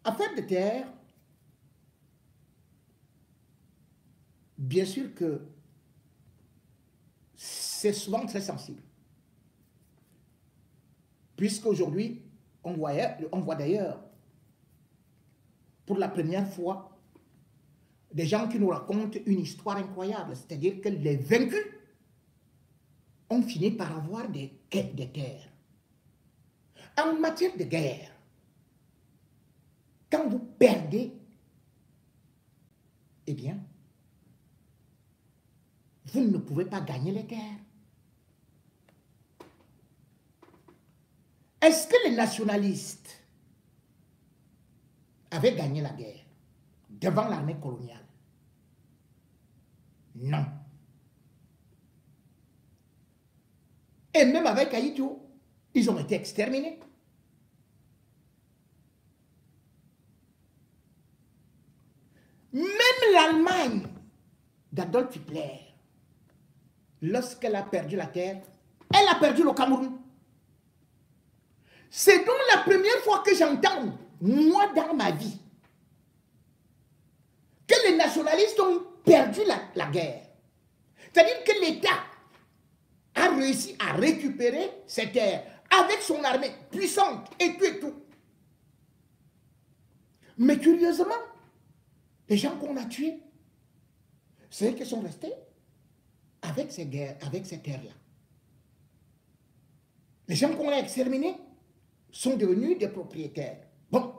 Affaire de terre, bien sûr que c'est souvent très sensible. Puisqu'aujourd'hui, on voit d'ailleurs, pour la première fois, des gens qui nous racontent une histoire incroyable. C'est-à-dire que les vaincus ont fini par avoir des quêtes de terre. En matière de guerre, quand vous perdez, eh bien, vous ne pouvez pas gagner les terres. Est-ce que les nationalistes avaient gagné la guerre devant l'armée coloniale? Non. Et même avec Haïti, ils ont été exterminés. Même l'Allemagne d'Adolf Hitler, lorsqu'elle a perdu la terre, elle a perdu le Cameroun. C'est donc la première fois que j'entends, moi dans ma vie, que les nationalistes ont perdu la guerre. C'est-à-dire que l'État a réussi à récupérer ces terres avec son armée puissante et tout et tout. Mais curieusement, les gens qu'on a tués, c'est eux qui sont restés avec ces guerres, avec ces terres-là. Les gens qu'on a exterminés sont devenus des propriétaires. Bon,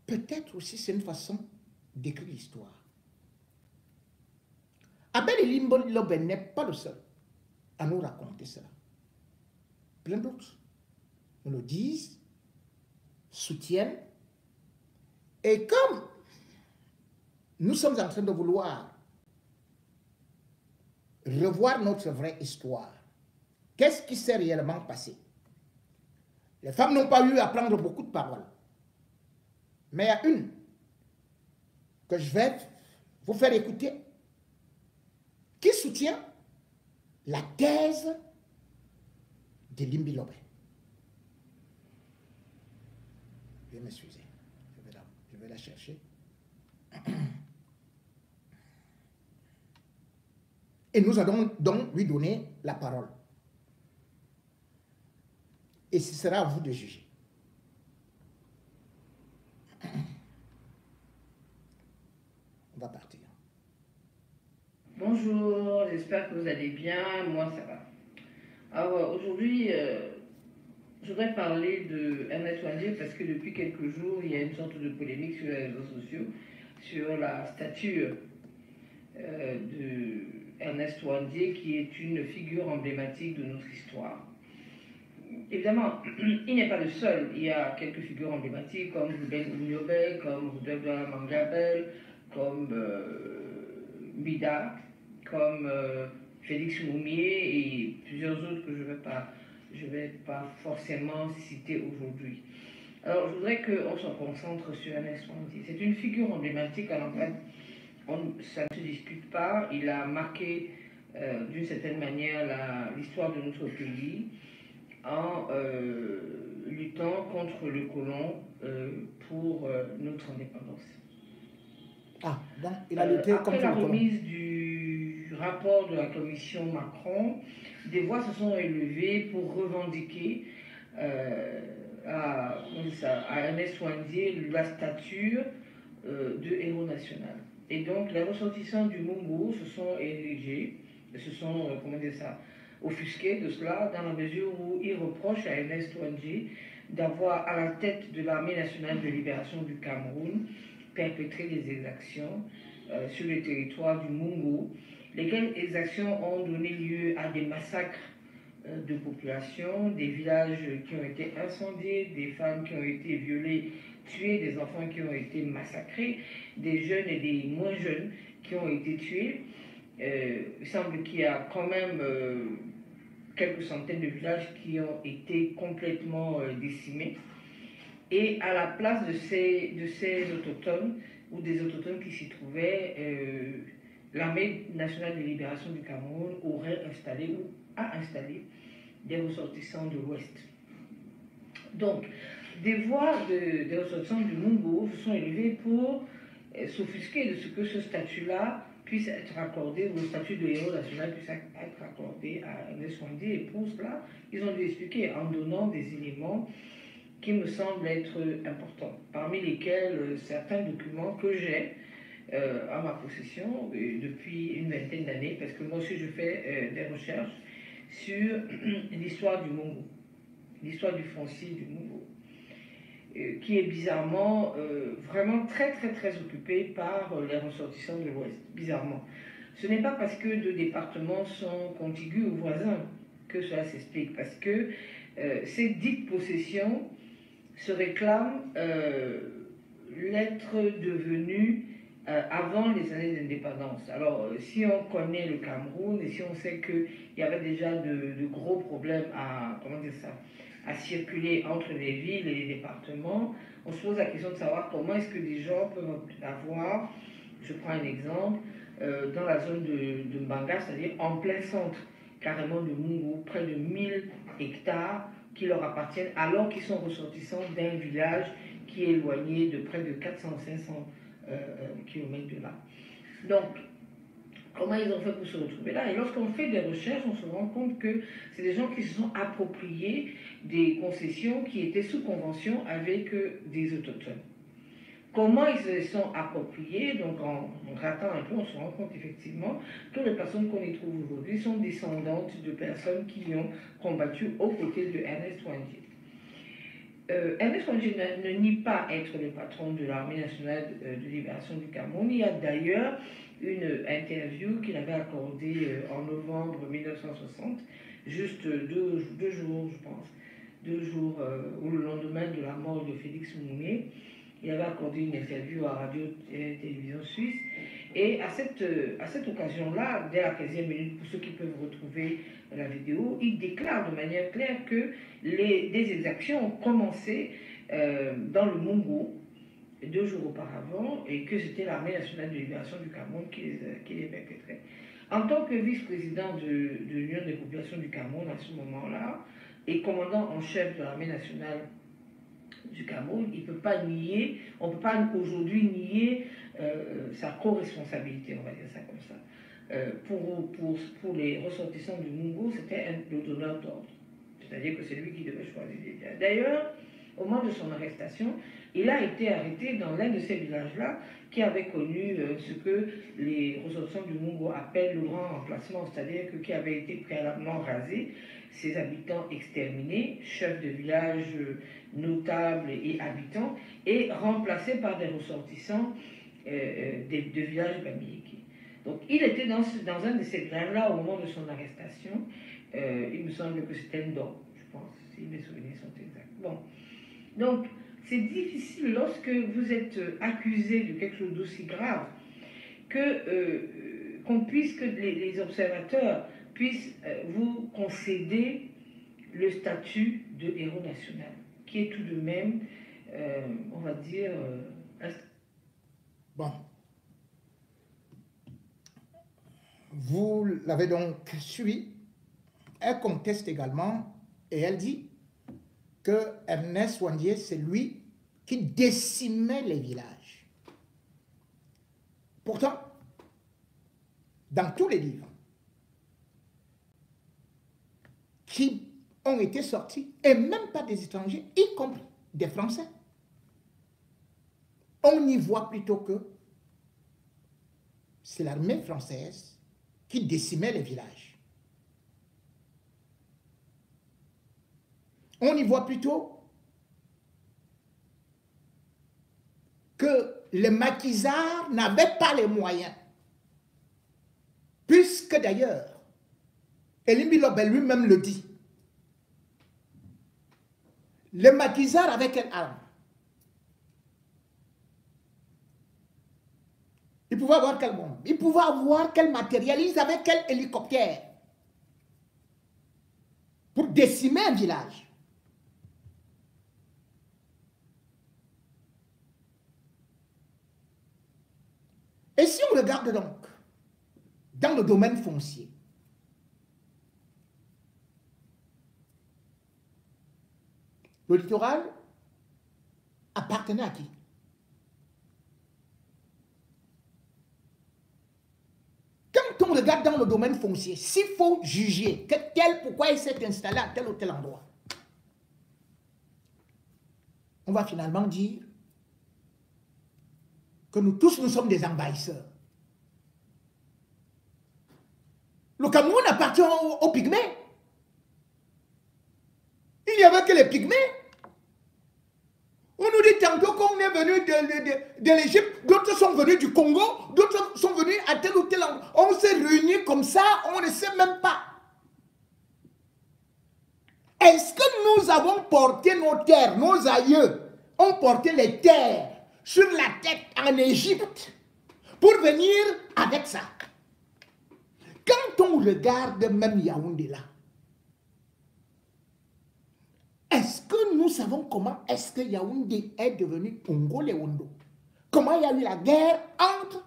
peut-être aussi c'est une façon d'écrire l'histoire. Abel Elimbo Loben n'est pas le seul à nous raconter cela. Plein d'autres nous le disent, soutiennent, et comme nous sommes en train de vouloir revoir notre vraie histoire, qu'est-ce qui s'est réellement passé? Les femmes n'ont pas eu à prendre beaucoup de paroles. Mais il y a une que je vais vous faire écouter qui soutient la thèse de Limbi Lobé. Je vais m'excuser. Je vais la chercher. Et nous allons donc lui donner la parole. Et ce sera à vous de juger. On va partir. Bonjour, j'espère que vous allez bien. Moi, ça va. Alors, aujourd'hui, je voudrais parler de Ernest Ouandié parce que depuis quelques jours, il y a une sorte de polémique sur les réseaux sociaux sur la statue de Ernest Ouandié qui est une figure emblématique de notre histoire. Évidemment, il n'est pas le seul. Il y a quelques figures emblématiques comme Ruben Ouniobe, comme Rudolf Mangabel, comme Mida, comme Félix Moumier et plusieurs autres que je ne vais pas forcément citer aujourd'hui. Alors, je voudrais qu'on se concentre sur Ernest Ouandié. C'est une figure emblématique, alors en fait, ça ne se discute pas. Il a marqué d'une certaine manière l'histoire de notre pays en luttant contre le colon pour notre indépendance. Ah, donc il a lutté contre le colon. Après la remise du rapport de la commission Macron, des voix se sont élevées pour revendiquer à Ernest Ouandié la stature de héros national. Et donc les ressortissants du Mungo se sont érigés, se sont, offusqués de cela, dans la mesure où ils reprochent à Ernest Ouandié d'avoir à la tête de l'armée nationale de libération du Cameroun perpétré des exactions sur le territoire du Mungo, lesquelles exactions ont donné lieu à des massacres de population, des villages qui ont été incendiés, des femmes qui ont été violées, tuées, des enfants qui ont été massacrés, des jeunes et des moins jeunes qui ont été tués. Il semble qu'il y a quand même quelques centaines de villages qui ont été complètement décimés. Et à la place de ces autochtones, ou des autochtones qui s'y trouvaient, l'armée nationale de libération du Cameroun aurait installé ou a installé des ressortissants de l'Ouest. Donc, des voix des ressortissants du Mungo se sont élevées pour s'offusquer de ce que ce statut-là puisse être accordé, ou le statut de héros national puisse être accordé à Ernest Ouandie. Et pour cela, ils ont dû expliquer en donnant des éléments qui me semblent être importants, parmi lesquels certains documents que j'ai à ma possession depuis une vingtaine d'années, parce que moi aussi je fais des recherches sur l'histoire du Mungo, l'histoire du foncier du Mungo, qui est bizarrement vraiment très occupé par les ressortissants de l'Ouest, bizarrement. Ce n'est pas parce que deux départements sont contigus ou voisins que cela s'explique, parce que ces dites possessions se réclament l'être devenu avant les années d'indépendance. Alors, si on connaît le Cameroun et si on sait qu'il y avait déjà de gros problèmes à, comment dire ça, à circuler entre les villes et les départements, on se pose la question de savoir comment est-ce que des gens peuvent avoir, je prends un exemple, dans la zone de Mbanga, c'est-à-dire en plein centre, carrément de Mungo, près de 1000 hectares qui leur appartiennent, alors qu'ils sont ressortissants d'un village qui est éloigné de près de 400-500 kilomètres de là. Donc, comment ils ont fait pour se retrouver là? Et lorsqu'on fait des recherches, on se rend compte que c'est des gens qui se sont appropriés des concessions qui étaient sous convention avec des autochtones. Comment ils se les sont appropriés? Donc, en grattant un peu, on se rend compte effectivement que les personnes qu'on y trouve aujourd'hui sont descendantes de personnes qui ont combattu aux côtés de Ernest Ouandie. Ernest Ouandie ne nie pas être le patron de l'armée nationale de libération du Cameroun. Il y a d'ailleurs une interview qu'il avait accordée en novembre 1960, juste deux jours, je pense, 2 jours ou le lendemain de la mort de Félix Mounet. Il avait accordé une interview à Radio-Télévision Suisse. Et à cette occasion-là, dès la 15e minute, pour ceux qui peuvent retrouver la vidéo, il déclare de manière claire que des exactions ont commencé dans le Mungo 2 jours auparavant et que c'était l'armée nationale de libération du Cameroun qui les perpétrait. En tant que vice-président de l'Union des populations du Cameroun à ce moment-là et commandant en chef de l'armée nationale du Cameroun, il peut pas nier, on ne peut pas aujourd'hui nier sa co-responsabilité, on va dire ça comme ça. Pour les ressortissants du Mungo, c'était le donneur d'ordre. C'est-à-dire que c'est lui qui devait choisir les villages. D'ailleurs, au moment de son arrestation, il a été arrêté dans l'un de ces villages-là qui avait connu ce que les ressortissants du Mungo appellent le grand remplacement, c'est-à-dire qui avait été préalablement rasé, ses habitants exterminés, chefs de village notables et habitants, et remplacés par des ressortissants de villages bamileke. Donc il était dans un de ces villages-là au moment de son arrestation. Il me semble que c'était Ndon, je pense, si mes souvenirs sont exacts. Bon, donc c'est difficile lorsque vous êtes accusé de quelque chose d'aussi grave que les observateurs puissent vous concéder le statut de héros national, qui est tout de même, on va dire... Bon. Vous l'avez donc suivi. Elle conteste également et elle dit que Ernest Ouandie, c'est lui qui décimait les villages. Pourtant, dans tous les livres qui ont été sortis, et même pas des étrangers, y compris des Français, on y voit plutôt que c'est l'armée française qui décimait les villages. On y voit plutôt que les maquisards n'avaient pas les moyens. Puisque d'ailleurs, Elie Bilobé lui-même le dit. Les maquisards avaient quelle arme? Ils pouvaient avoir quelle bombe? Ils pouvaient avoir quel matériel? Ils avaient quel hélicoptère? Pour décimer un village. Et si on regarde donc dans le domaine foncier, Le littoral appartenait à qui? Quand on regarde dans le domaine foncier, s'il faut juger pourquoi il s'est installé à tel ou tel endroit, on va finalement dire que nous tous, nous sommes des envahisseurs. Le Cameroun appartient aux Pygmées. Il n'y avait que les Pygmées. On nous dit tantôt qu'on est venu de l'Égypte, d'autres sont venus du Congo, d'autres sont venus à tel ou tel endroit. On s'est réunis comme ça, on ne sait même pas. Est-ce que nous avons porté nos terres, nos aïeux ont porté les terres sur la tête en Égypte pour venir avec ça? Quand on regarde même Yaoundé là, est-ce que nous savons comment est-ce que Yaoundé est devenu Congo-Léondo? Comment il y a eu la guerre entre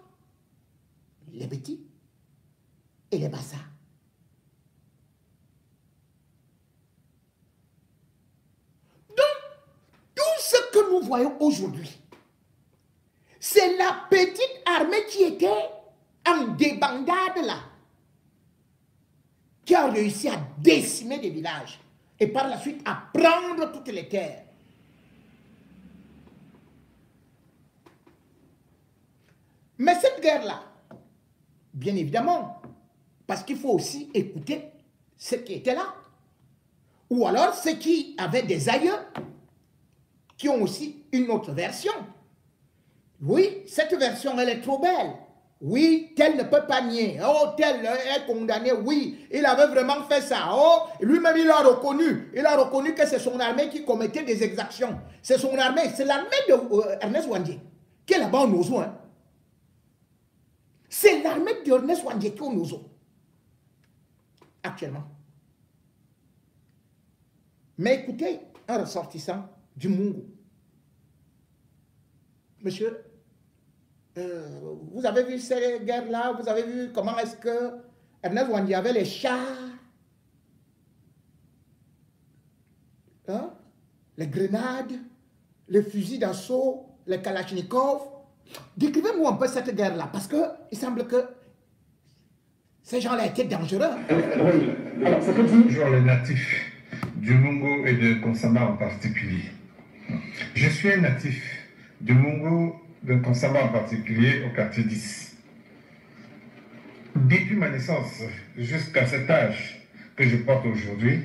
les Bétis et les Bassa? Donc, tout ce que nous voyons aujourd'hui, c'est la petite armée qui était en débandade là, qui a réussi à décimer des villages et par la suite à prendre toutes les terres. Mais cette guerre-là, bien évidemment, parce qu'il faut aussi écouter ceux qui étaient là, ou alors ceux qui avaient des aïeux, qui ont aussi une autre version. Oui, cette version, elle est trop belle. Oui, tel ne peut pas nier. Oh, tel est condamné. Oui, il avait vraiment fait ça. Oh, lui-même, il a reconnu. Il a reconnu que c'est son armée qui commettait des exactions. C'est son armée. C'est l'armée de Ernest Ouandjé qui est là-bas au Nozo. Hein. C'est l'armée d'Ernest Ouandjé qui est au Nozo. Actuellement. Mais écoutez, un ressortissant du Mungu. Monsieur, vous avez vu ces guerres-là, vous avez vu comment est-ce que Ernest Ouandjé avait les chars, hein, les grenades, les fusils d'assaut, les kalachnikovs. Décrivez-moi un peu cette guerre-là, parce qu'il semble que ces gens-là étaient dangereux. Alors, ça continue. Toujours les natifs du Mungu et de Konsamba en particulier. Je suis un natif du Mungu, de Konsamba en particulier, au quartier 10. Depuis ma naissance jusqu'à cet âge que je porte aujourd'hui,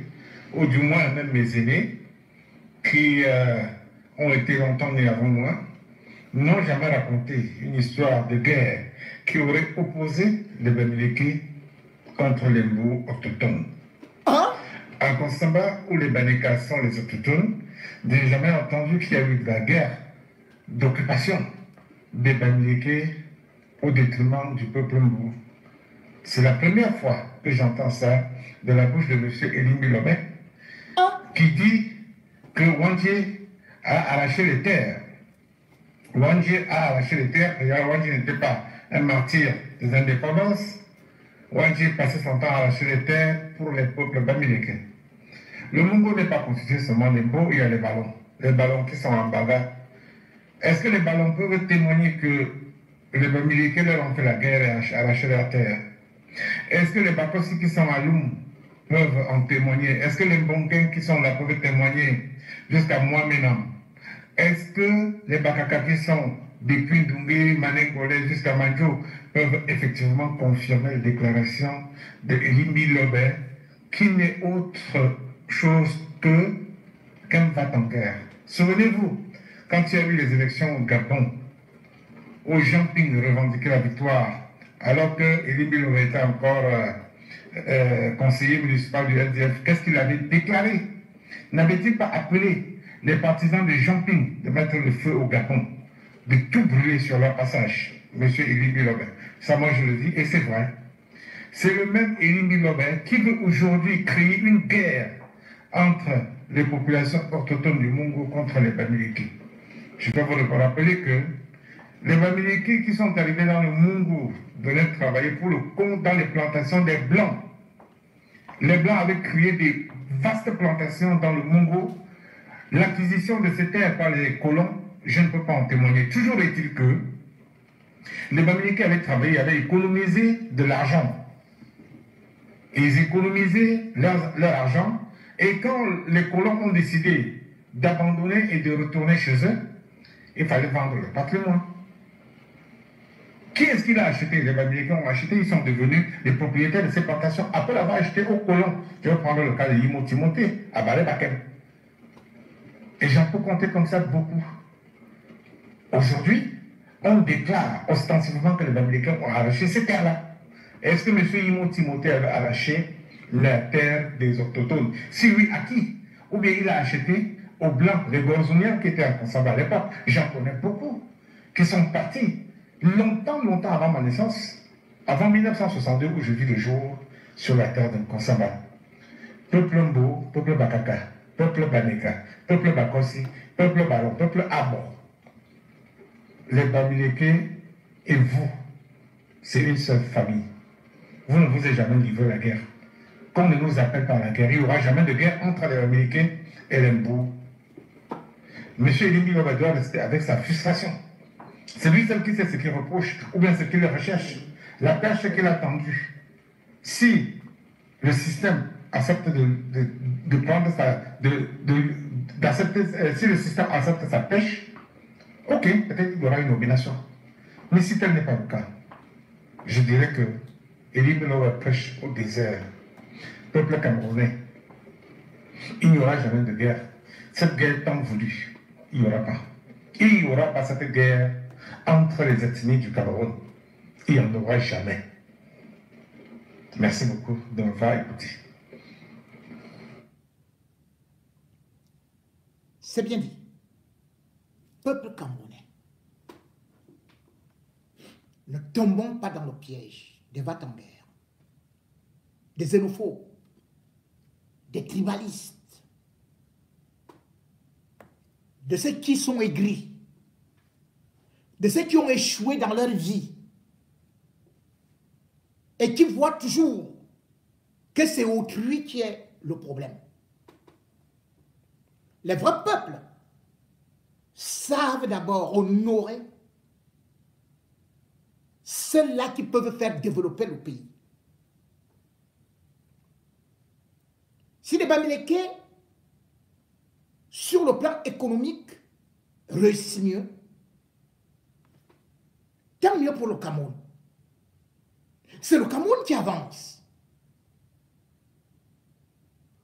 ou du moins même mes aînés, qui ont été longtemps nés avant moi, n'ont jamais raconté une histoire de guerre qui aurait opposé les Bamileke contre les Mbou autochtones. À Konsamba, où les Baneka sont les autochtones, je n'ai jamais entendu qu'il y a eu de la guerre d'occupation des Bamileke au détriment du peuple Mbou. C'est la première fois que j'entends ça de la bouche de M. Elimbi Lobé, qui dit que Ouandjé a arraché les terres. Ouandjé a arraché les terres, d'ailleurs Ouandjé n'était pas un martyr des indépendances. Ouandjé passait son temps à arracher les terres pour les peuples Bamileke. Le Mungu n'est pas constitué seulement des Mbou, il y a les ballons qui sont en bagarre. Est-ce que les ballons peuvent témoigner que les Bamileke leur ont fait la guerre et arraché leurs terres? Est-ce que les Bakossi qui sont à Loum peuvent en témoigner? Est-ce que les Mbonken qui sont là peuvent témoigner jusqu'à moi maintenant? Est-ce que les Bakaka qui sont depuis Ndungi, Manengolé jusqu'à Manjo peuvent effectivement confirmer les déclarations de Elimbi Lobé, qui n'est autre chose qu'un va en guerre? Souvenez-vous, quand il y a eu les élections au Gabon, où Jean Ping revendiquait la victoire, alors que Elimbi Lobé était encore conseiller municipal du LDF, qu'est-ce qu'il avait déclaré? N'avait-il pas appelé les partisans de Jean Ping de mettre le feu au Gabon, de tout brûler sur leur passage, M. Elimbi Lobé? Ça, moi, je le dis, et c'est vrai. C'est le même Elimbi Lobé qui veut aujourd'hui créer une guerre entre les populations autochtones du Mungu contre les Bamileke. Je peux vous rappeler que les Bamileke qui sont arrivés dans le Mungu venaient travailler pour le compte dans les plantations des Blancs. Les Blancs avaient créé des vastes plantations dans le Mungu. l'acquisition de ces terres par les colons, je ne peux pas en témoigner. Toujours est-il que les Bamileke avaient travaillé, avaient économisé de l'argent. Et ils économisaient leur argent. Et quand les colons ont décidé d'abandonner et de retourner chez eux, il fallait vendre le patrimoine. Qui est-ce qui l'a acheté? Les Bamileke ont acheté, ils sont devenus les propriétaires de ces plantations. Après l'avoir acheté aux colons, je vais prendre le cas de Yimo Timothée, à Balé-Bakem. Et j'en peux compter comme ça beaucoup. Aujourd'hui, on déclare ostensiblement que les Bamileke ont arraché ces terres-là. Est-ce que M. Yimo Timothée avait arraché la terre des autochtones? Si oui, à qui? Ou bien il a acheté aux Blancs, les Gorzoniens qui étaient à Konsamba à l'époque. J'en connais beaucoup, qui sont partis longtemps avant ma naissance, avant 1962, où je vis le jour sur la terre de Konsamba. Peuple Mbo, peuple Bakaka, peuple Baneka, peuple Bakosi, peuple Baron, peuple Abo. Les Bamileke et vous, c'est une seule famille. Vous ne vous êtes jamais livré la guerre. Qu'on ne nous appelle pas la guerre, il n'y aura jamais de guerre entre les Bamileke et les Mbou. Monsieur Elimbi Loba doit rester avec sa frustration. C'est lui seul qui sait ce qu'il reproche, ou bien ce qu'il recherche. La perche qu'il a tendue. Si le système accepte de prendre si le système accepte sa pêche, ok, peut-être qu'il y aura une nomination. Mais si tel n'est pas le cas, je dirais que Elimbi Loba pêche au désert. Peuple camerounais, il n'y aura jamais de guerre. Cette guerre tant voulue, il n'y aura pas. Il n'y aura pas cette guerre entre les ethnies du Cameroun. Il n'y en aura jamais. Merci beaucoup de m'avoir écouté. C'est bien dit. Peuple camerounais, ne tombons pas dans le piège des va-t-en-guerre, des xénophobes, des tribalistes, de ceux qui sont aigris, de ceux qui ont échoué dans leur vie et qui voient toujours que c'est autrui qui est le problème. Les vrais peuples savent d'abord honorer ceux-là qui peuvent faire développer le pays. Si les Bamileke, sur le plan économique, réussissent mieux, tant mieux pour le Cameroun. C'est le Cameroun qui avance.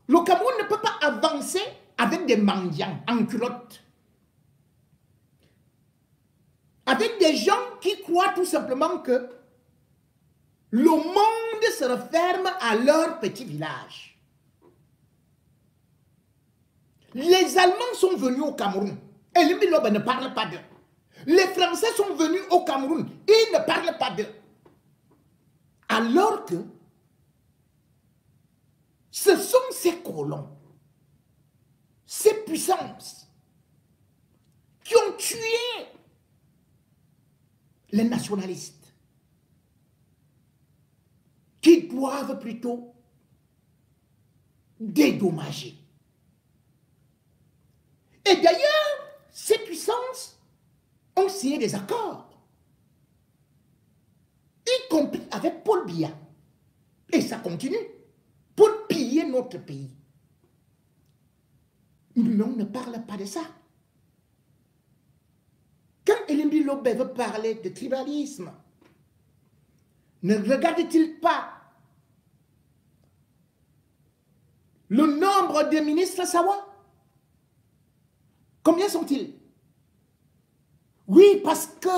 Le Cameroun ne peut pas avancer avec des mendiants en culotte. Avec des gens qui croient tout simplement que le monde se referme à leur petit village. Les Allemands sont venus au Cameroun. Et Elimbi Loba ne parle pas d'eux. Les Français sont venus au Cameroun. Ils ne parlent pas d'eux. Alors que ce sont ces colons, ces puissances qui ont tué les nationalistes, qui doivent plutôt dédommager. Et d'ailleurs, ces puissances ont signé des accords, y compris avec Paul Biya. Et ça continue, pour piller notre pays. Mais on ne parle pas de ça. Quand Elimbi Loba veut parler de tribalisme, ne regarde-t-il pas le nombre de ministres Sawa? Combien sont-ils? Oui, parce que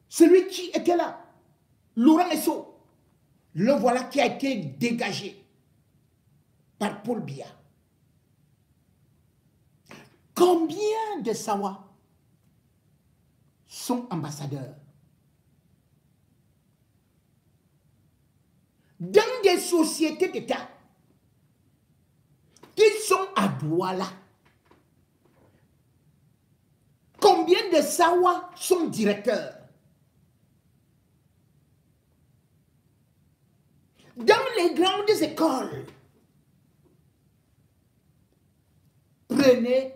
celui qui était là, Laurent Esso, le voilà qui a été dégagé par Paul Biya. Combien de Sawa sont ambassadeurs? Dans des sociétés d'État qui sont à Douala, combien de Sawa sont directeurs? Dans les grandes écoles Prenez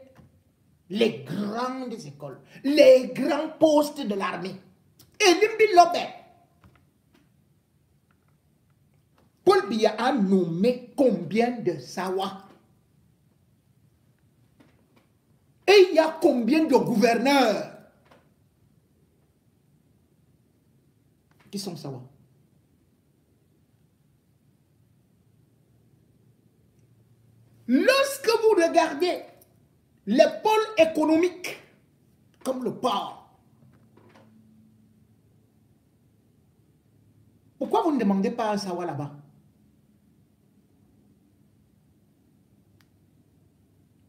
les grandes écoles, les grands postes de l'armée. Et Limbi Lobé, Paul Biya a nommé combien de Sawa? Et il y a combien de gouverneurs qui sont Sawa? Lorsque vous regardez les pôles économiques, comme le port, pourquoi vous ne demandez pas un Sawa là-bas?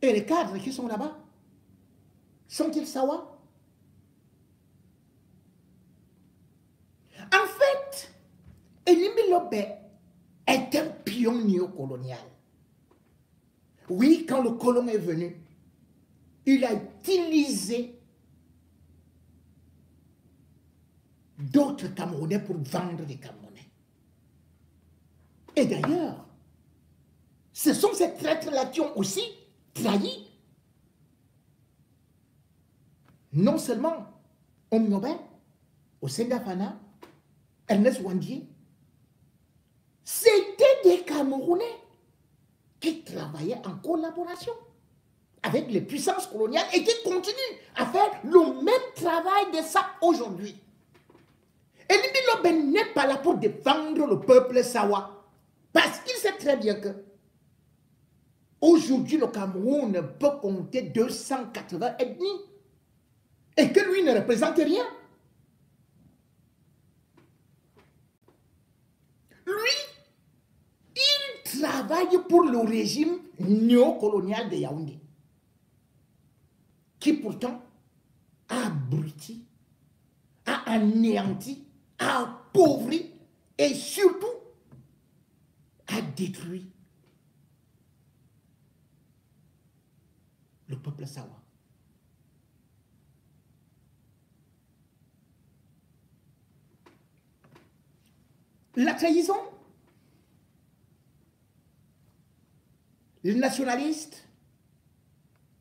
Et les cadres qui sont là-bas, sont-ils Sawa? En fait, Elimbi Lobé est un pion néocolonial. Oui, quand le colon est venu, il a utilisé d'autres Camerounais pour vendre des Camerounais. Et d'ailleurs, ce sont ces traîtres-là qui ont aussi trahi non seulement Omnobé, Osenda-Fana, Ernest Ouandié, c'était des Camerounais qui travaillaient en collaboration avec les puissances coloniales et qui continuent à faire le même travail de ça aujourd'hui. Et Limbi Lobé n'est pas là pour défendre le peuple Sawa, parce qu'il sait très bien que aujourd'hui le Cameroun peut compter 280 ethnies et que lui ne représente rien. Lui, il travaille pour le régime néocolonial de Yaoundé, qui pourtant a abruti, a anéanti, a appauvri et surtout a détruit le peuple Sawa. La trahison, les nationalistes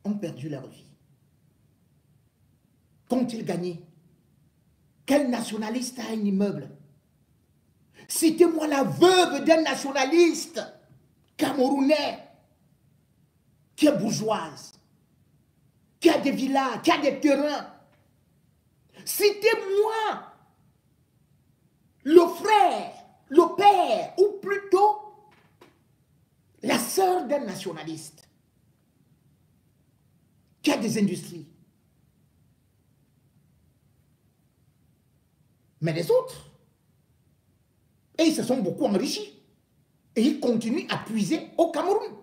ont perdu leur vie. Qu'ont-ils gagné? Quel nationaliste a un immeuble? Citez-moi la veuve d'un nationaliste camerounais qui est bourgeoise, qui a des villas, qui a des terrains. Citez-moi le frère, le père, ou plutôt la sœur d'un nationaliste qui a des industries. Mais les autres, et ils se sont beaucoup enrichis. Et ils continuent à puiser au Cameroun.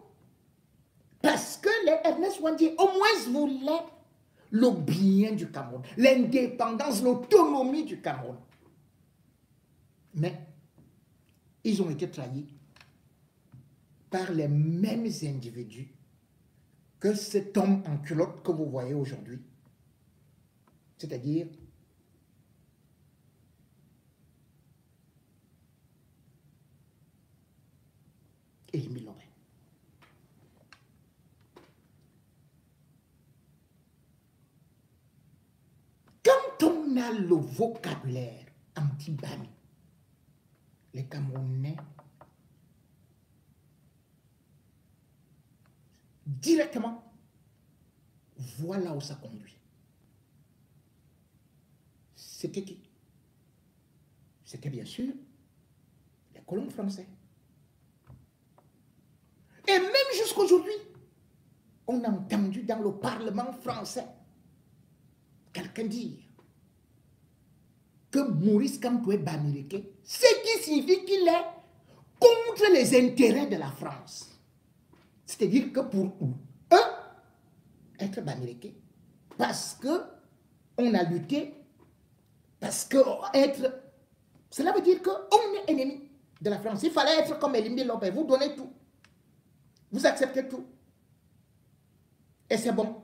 Parce que les Ernest Ouandié, au moins, voulaient le bien du Cameroun, l'indépendance, l'autonomie du Cameroun. Mais ils ont été trahis par les mêmes individus que cet homme en culotte que vous voyez aujourd'hui. C'est-à-dire Elimbi Lobé. Quand on a le vocabulaire anti-Bami, les Camerounais directement voient là où ça conduit. C'était qui? C'était bien sûr les colons français. Et même jusqu'aujourd'hui, on a entendu dans le Parlement français quelqu'un dire que Maurice Kamto est bamileke, ce qui signifie qu'il est contre les intérêts de la France. C'est-à-dire que pour eux, être bamileke, parce qu'on a lutté, parce que être... Cela veut dire qu'on est ennemi de la France. Il fallait être comme Elimbi Lobé, vous donnez tout. Vous acceptez tout. Et c'est bon.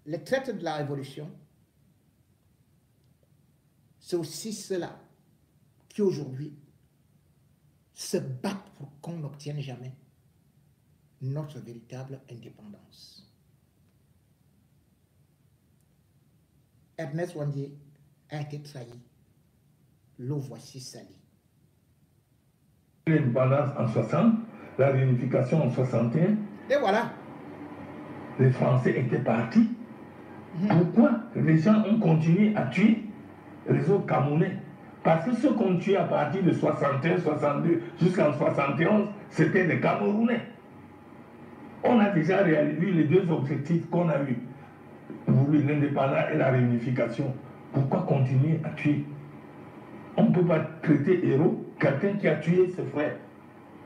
Les traîtres de la Révolution, c'est aussi ceux-là qui aujourd'hui se battent pour qu'on n'obtienne jamais notre véritable indépendance. Ernest Ouandié a été trahi. Le voici sali. L'indépendance en 60, la réunification en 61. Et voilà. Les Français étaient partis. Pourquoi les gens ont continué à tuer les autres Camerounais? Parce que ceux qu'on tuait à partir de 61, 62 jusqu'en 71, c'était des Camerounais. On a déjà réalisé les deux objectifs qu'on a eus. L'indépendance et la réunification. Pourquoi continuer à tuer? On ne peut pas traiter héros quelqu'un qui a tué ses frères.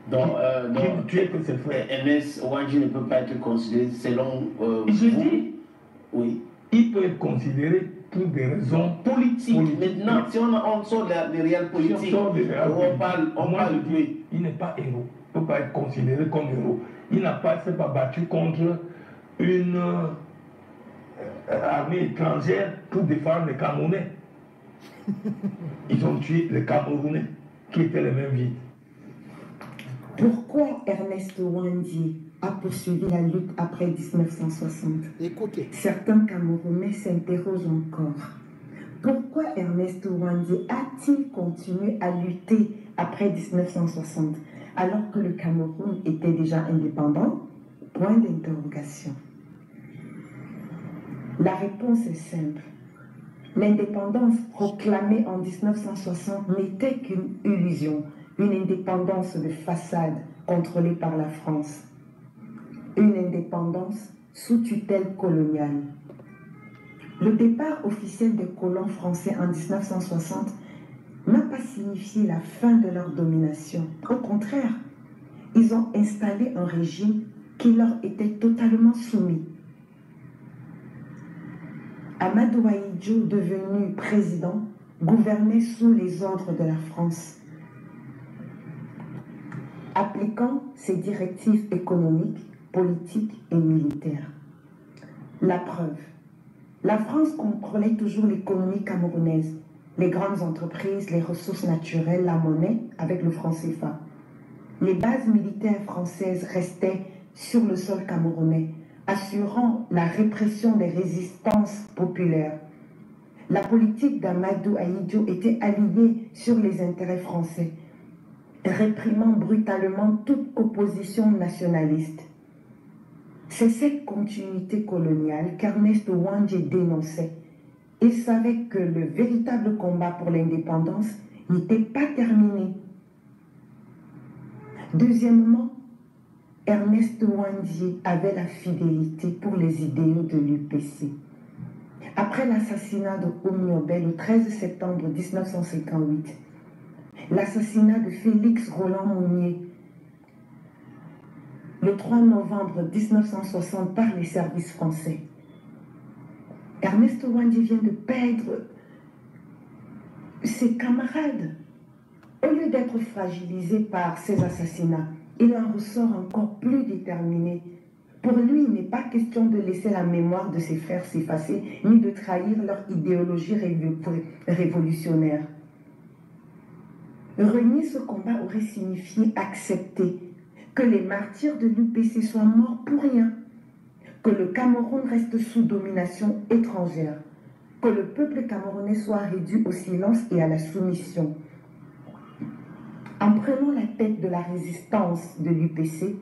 Donc, qui ne tuait que ses frères. Ernest Ouandié ne peut pas être considéré selon Je dis, oui. Il peut être considéré pour des raisons politiques. Maintenant, si on sort des réels politiques, on parle de lui. Il n'est pas héros. Il ne peut pas être considéré comme héros. Il n'a pas, s'est pas battu contre une armée étrangère pour défendre les Camerounais. Ils ont tué les Camerounais qui étaient les mêmes vies. Pourquoi Ernest Ouandié a poursuivi la lutte après 1960? Écoutez. Certains Camerounais s'interrogent encore. Pourquoi Ernest Ouandié a-t-il continué à lutter après 1960 alors que le Cameroun était déjà indépendant? Point d'interrogation. La réponse est simple. L'indépendance proclamée en 1960 n'était qu'une illusion, une indépendance de façade contrôlée par la France. Une indépendance sous tutelle coloniale. Le départ officiel des colons français en 1960 n'a pas signifié la fin de leur domination. Au contraire, ils ont installé un régime qui leur était totalement soumis. Amadou Ahidjo, devenu président, gouvernait sous les ordres de la France, appliquant ses directives économiques, politiques et militaires. La preuve, la France contrôlait toujours l'économie camerounaise, les grandes entreprises, les ressources naturelles, la monnaie avec le franc CFA. Les bases militaires françaises restaient sur le sol camerounais, assurant la répression des résistances populaires. La politique d'Amadou Ahidjo était alignée sur les intérêts français, réprimant brutalement toute opposition nationaliste. C'est cette continuité coloniale qu'Ernest Ouandié dénonçait. Il savait que le véritable combat pour l'indépendance n'était pas terminé. Deuxièmement, Ernest Ouandié avait la fidélité pour les idéaux de l'UPC. Après l'assassinat de Omiobé le 13 septembre 1958, l'assassinat de Félix Roland Mounier le 3 novembre 1960 par les services français, Ernest Ouandié vient de perdre ses camarades. Au lieu d'être fragilisé par ces assassinats, il en ressort encore plus déterminé. Pour lui, il n'est pas question de laisser la mémoire de ses frères s'effacer, ni de trahir leur idéologie révolutionnaire. Renier ce combat aurait signifié accepter que les martyrs de l'UPC soient morts pour rien, que le Cameroun reste sous domination étrangère, que le peuple camerounais soit réduit au silence et à la soumission. En prenant la tête de la résistance de l'UPC,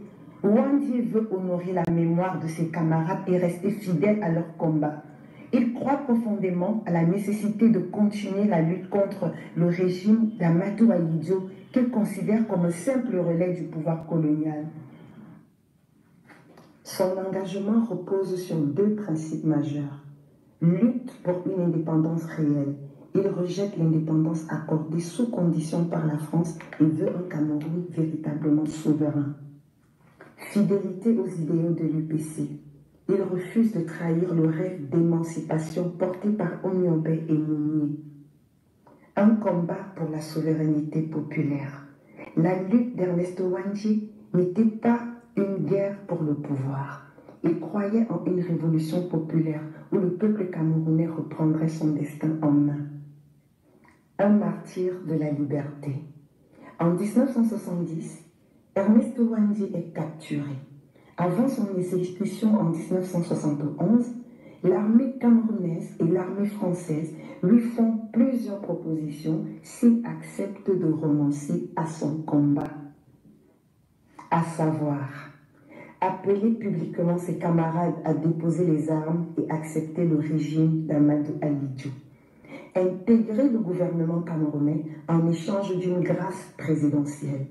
Ouandié veut honorer la mémoire de ses camarades et rester fidèle à leur combat. Il croit profondément à la nécessité de continuer la lutte contre le régime d'Amadou Ahidjo qu'il considère comme un simple relais du pouvoir colonial. Son engagement repose sur deux principes majeurs. Lutte pour une indépendance réelle. Il rejette l'indépendance accordée sous condition par la France et veut un Cameroun véritablement souverain. Fidélité aux idéaux de l'UPC. Il refuse de trahir le rêve d'émancipation porté par Omiobé et Mounier. Un combat pour la souveraineté populaire. La lutte d'Ernest Ouandié n'était pas une guerre pour le pouvoir. Il croyait en une révolution populaire où le peuple camerounais reprendrait son destin en main. Un martyr de la liberté. En 1970, Ernest Ouandié est capturé. Avant son exécution en 1971, l'armée camerounaise et l'armée française lui font plusieurs propositions s'il accepte de renoncer à son combat. À savoir, appeler publiquement ses camarades à déposer les armes et accepter le régime d'Amadou Alidjo. Intégrer le gouvernement camerounais en échange d'une grâce présidentielle.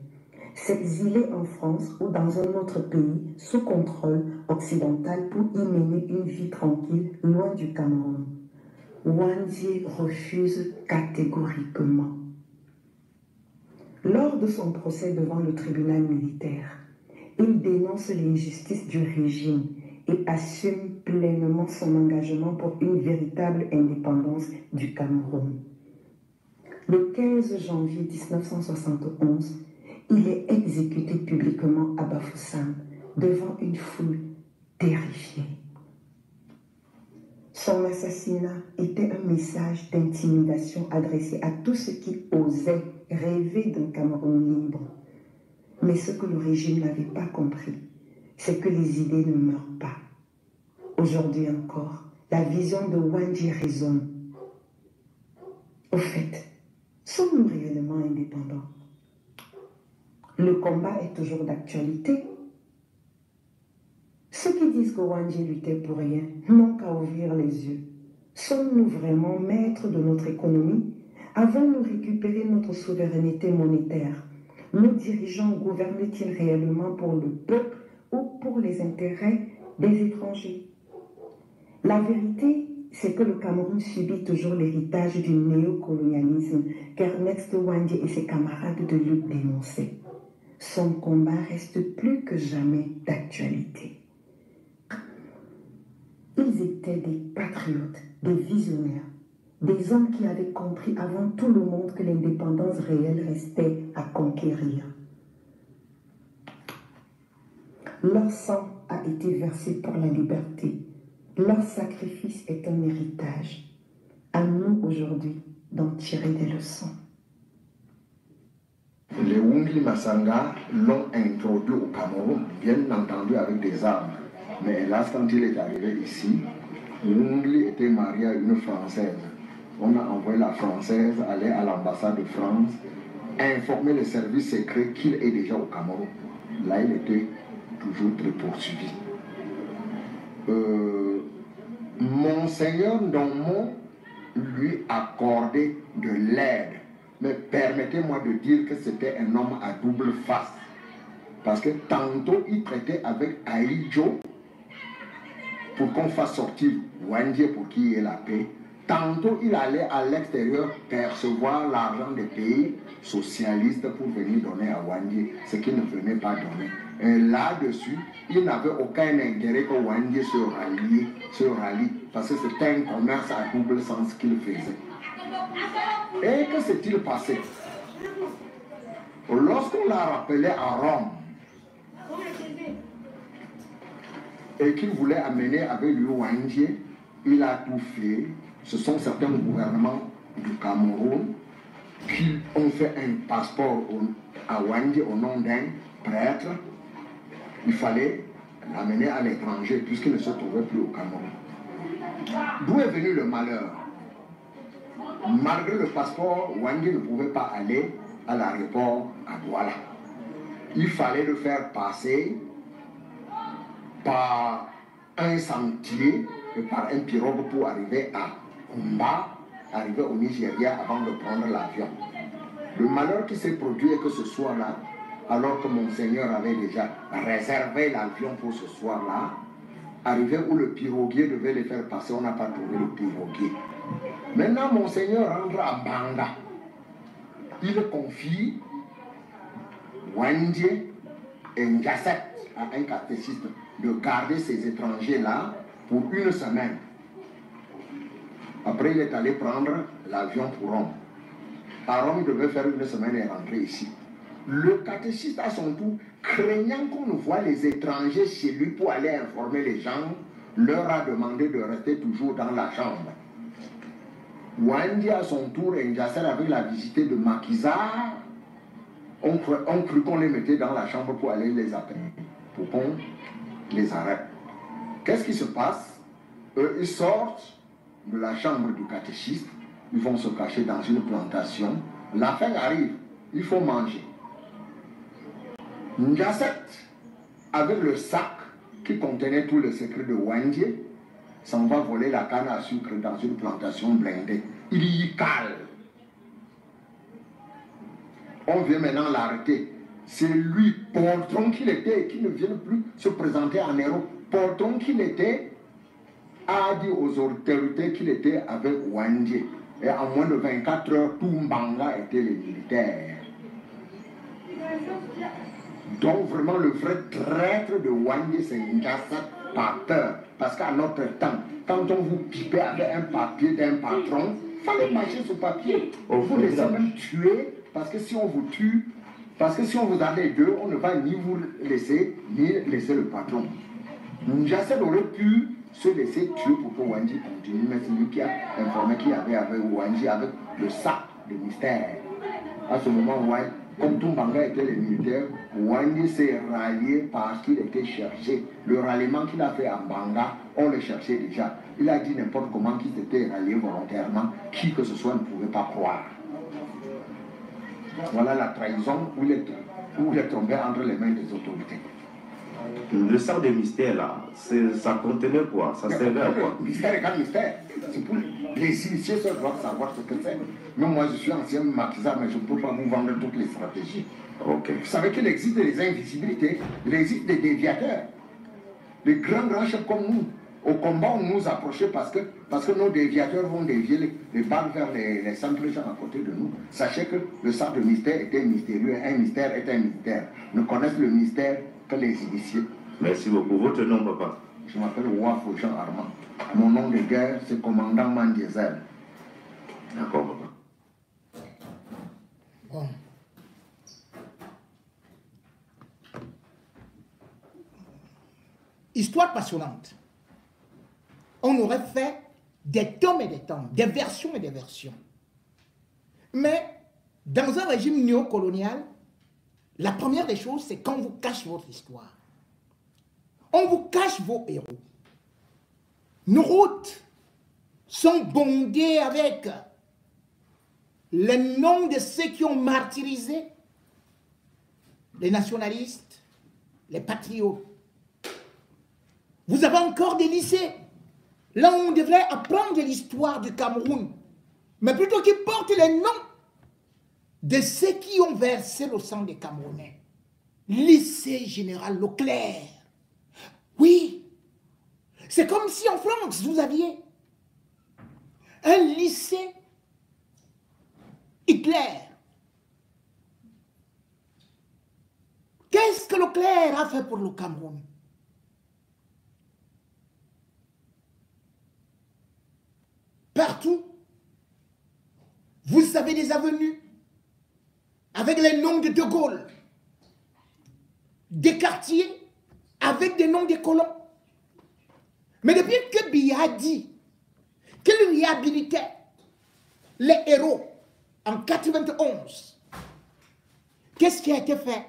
S'exiler en France ou dans un autre pays sous contrôle occidental pour y mener une vie tranquille loin du Cameroun. Wandji refuse catégoriquement. Lors de son procès devant le tribunal militaire, il dénonce l'injustice du régime et assume pleinement son engagement pour une véritable indépendance du Cameroun. Le 15 janvier 1971, il est exécuté publiquement à Bafoussam devant une foule terrifiée. Son assassinat était un message d'intimidation adressé à tous ceux qui osaient rêver d'un Cameroun libre. Mais ce que le régime n'avait pas compris, c'est que les idées ne meurent pas. Aujourd'hui encore, la vision de Wandji résonne. Au fait, sommes-nous réellement indépendants? Le combat est toujours d'actualité. Ceux qui disent que Wandji luttait pour rien n'ont qu'à ouvrir les yeux. Sommes-nous vraiment maîtres de notre économie? Avons-nous récupéré notre souveraineté monétaire? Nos dirigeants gouvernent-ils réellement pour le peuple ou pour les intérêts des étrangers? La vérité, c'est que le Cameroun subit toujours l'héritage du néocolonialisme qu'Ernest Wandji et ses camarades de lutte dénonçaient. Son combat reste plus que jamais d'actualité. Ils étaient des patriotes, des visionnaires, des hommes qui avaient compris avant tout le monde que l'indépendance réelle restait à conquérir. Leur sang a été versé pour la liberté. Leur sacrifice est un héritage. À nous aujourd'hui d'en tirer des leçons. Les Wungli Massanga l'ont introduit au Cameroun, bien entendu avec des armes. Mais hélas, quand il est arrivé ici, Wungli était marié à une Française. On a envoyé la Française aller à l'ambassade de France, informer les services secrets qu'il est déjà au Cameroun. Là, il était toujours très poursuivi. Monseigneur Ndommo lui accordait de l'aide. Mais permettez-moi de dire que c'était un homme à double face. Parce que tantôt il traitait avec Aïdjo pour qu'on fasse sortir Wandji pour qu'il y ait la paix. Tantôt il allait à l'extérieur percevoir l'argent des pays socialistes pour venir donner à Wandji ce qu'il ne venait pas donner. Et là-dessus, il n'avait aucun intérêt que Wandji se rallie parce que c'était un commerce à double sens qu'il faisait. Et que s'est-il passé? Lorsqu'on l'a rappelé à Rome et qu'il voulait amener avec lui Wandji, il a tout fait. Ce sont certains gouvernements du Cameroun qui ont fait un passeport à Wandji au nom d'un prêtre. Il fallait l'amener à l'étranger puisqu'il ne se trouvait plus au Cameroun. D'où est venu le malheur? Malgré le passeport, Wandji ne pouvait pas aller à l'aéroport à Douala. Il fallait le faire passer par un sentier et par un pirogue pour arriver à Kumba, arriver au Nigeria avant de prendre l'avion. Le malheur qui s'est produit est que ce soir-là, alors que Monseigneur avait déjà réservé l'avion pour ce soir-là, arrivé où le piroguier devait les faire passer, on n'a pas trouvé le piroguier. Maintenant, Monseigneur rentre à Banga. Il confie Wandji et Ndiasset à un catéchiste de garder ces étrangers-là pour une semaine. Après, il est allé prendre l'avion pour Rome. À Rome, il devait faire une semaine et rentrer ici. Le catéchiste, à son tour, craignant qu'on ne voit les étrangers chez lui pour aller informer les gens, leur a demandé de rester toujours dans la chambre. Wandji, à son tour, et Ndiasser avec la visite de Maquisard, on cru qu'on les mettait dans la chambre pour aller les appeler, pour qu'on les arrêtent. Qu'est-ce qui se passe? Eux, ils sortent de la chambre du catéchisme, ils vont se cacher dans une plantation. La faim arrive, il faut manger. Ndiasset, avec le sac qui contenait tout le secret de Wandje, s'en va voler la canne à sucre dans une plantation blindée. Il y cale. On vient maintenant l'arrêter. C'est lui, poltron qu'il était, qui ne vient plus se présenter en héros. Poltron qu'il était, a dit aux autorités qu'il était avec Wandje. Et en moins de 24 heures, tout Mbanga était les militaires. Donc vraiment le vrai traître de Wandje, c'est Ndiasset par peur. Parce qu'à notre temps, quand on vous pipait avec un papier d'un patron, il fallait mâcher ce papier. Vous laissez même tuer, parce que si on vous tue, parce que si on vous a les deux, on ne va ni vous laisser, ni laisser le patron. Ndiasset aurait pu se laisser tuer pour que Wandje continue, mais c'est lui qui a informé qu'il y avait avec Wandje, avec le sac de mystère. À ce moment, comme tout Mbanga était les militaires, Wandje s'est rallié parce qu'il était cherché. Le ralliement qu'il a fait à Mbanga, on le cherchait déjà. Il a dit n'importe comment qu'il s'était rallié volontairement, qui que ce soit ne pouvait pas croire. Voilà la trahison où il est tombé entre les mains des autorités. Le sac de mystère là, ça contenait quoi? Ça servait à quoi? Mystère est quand mystère. C'est pour les initiés seuls doivent savoir ce que c'est. Mais moi je suis ancien maquisard, mais je ne peux pas vous vendre toutes les stratégies. Ok. Vous savez qu'il existe des invisibilités, il existe des déviateurs. Les grands chefs comme nous, au combat on nous approchait parce que nos déviateurs vont dévier les balles vers les simples gens à côté de nous. Sachez que le sac de mystère était mystérieux, un mystère est un mystère. Ne connaissent le mystère que les initiés. Merci beaucoup. Votre nom, papa? Je m'appelle Wafo Jean Armand. Mon nom de guerre, c'est commandant Mandiezel. D'accord, papa. Bon. Histoire passionnante. On aurait fait des tomes et des tomes, des versions et des versions. Mais dans un régime néocolonial, la première des choses, c'est qu'on vous cache votre histoire. On vous cache vos héros. Nos routes sont bondées avec les noms de ceux qui ont martyrisé les nationalistes, les patriotes. Vous avez encore des lycées, là où on devrait apprendre l'histoire du Cameroun, mais plutôt qu'ils portent les noms de ceux qui ont versé le sang des Camerounais. Lycée général Leclerc. Oui, c'est comme si en France, vous aviez un lycée Hitler. Qu'est-ce que Leclerc a fait pour le Cameroun? Partout, vous avez des avenues avec les noms de De Gaulle, des quartiers avec des noms des colons. Mais depuis que Biya a dit qu'il réhabilitait les héros en 91, qu'est-ce qui a été fait?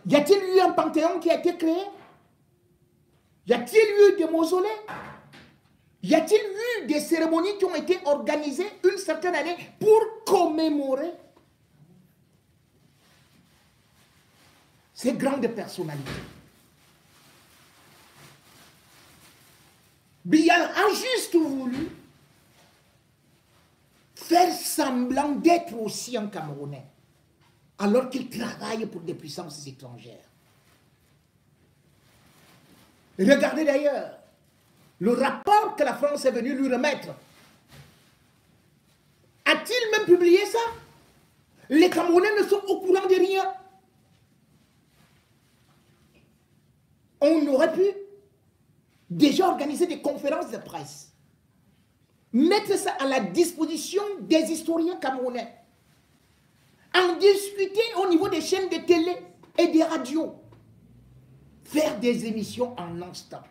Y a-t-il eu un panthéon qui a été créé? Y a-t-il eu des mausolées? Y a-t-il eu des cérémonies qui ont été organisées une certaine année pour commémorer ces grandes personnalités? Biya a juste voulu faire semblant d'être aussi un Camerounais, alors qu'il travaille pour des puissances étrangères. Regardez d'ailleurs le rapport que la France est venue lui remettre. A-t-il même publié ça? Les Camerounais ne sont au courant de rien. On aurait pu déjà organiser des conférences de presse, mettre ça à la disposition des historiens camerounais, en discuter au niveau des chaînes de télé et des radios, faire des émissions en non-stop.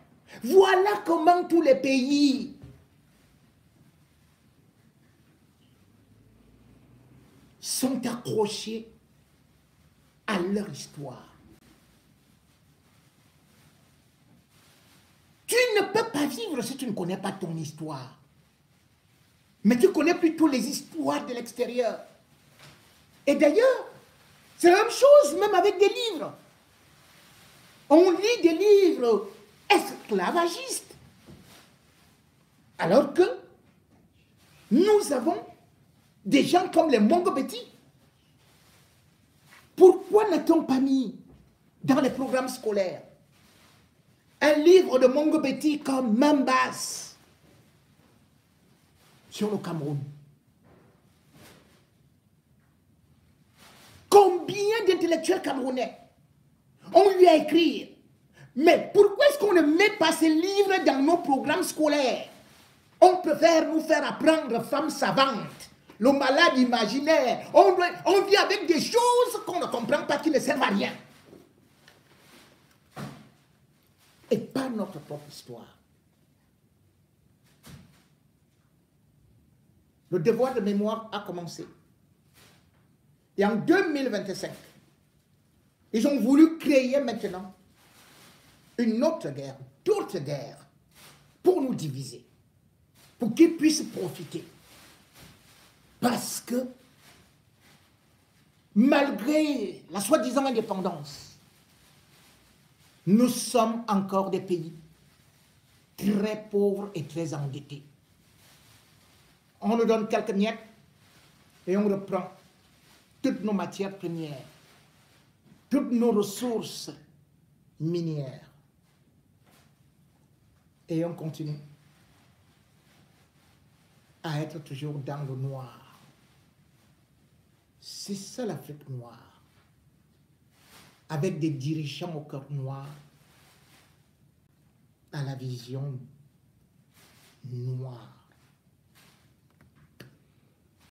Voilà comment tous les pays sont accrochés à leur histoire. pas vivre si tu ne connais pas ton histoire. Mais tu connais plutôt les histoires de l'extérieur. Et d'ailleurs, c'est la même chose même avec des livres. On lit des livres esclavagistes. Alors que nous avons des gens comme les Mongo-Betty. Pourquoi n'a-t-on pas mis dans les programmes scolaires un livre de Mongo-Betty comme Mambas sur le Cameroun? Combien d'intellectuels camerounais ont eu à écrire? Mais pourquoi est-ce qu'on ne met pas ces livres dans nos programmes scolaires? On préfère nous faire apprendre femmes savantes, le malade imaginaire. On vit avec des choses qu'on ne comprend pas, qui ne servent à rien. Et pas notre propre histoire. Le devoir de mémoire a commencé. Et en 2025, ils ont voulu créer maintenant une autre guerre, d'autres guerres, pour nous diviser, pour qu'ils puissent profiter. Parce que, malgré la soi-disant indépendance, nous sommes encore des pays très pauvres et très endettés. On nous donne quelques miettes et on reprend toutes nos matières premières, toutes nos ressources minières. Et on continue à être toujours dans le noir. C'est ça l'Afrique noire. Avec des dirigeants au cœur noir, à la vision noire.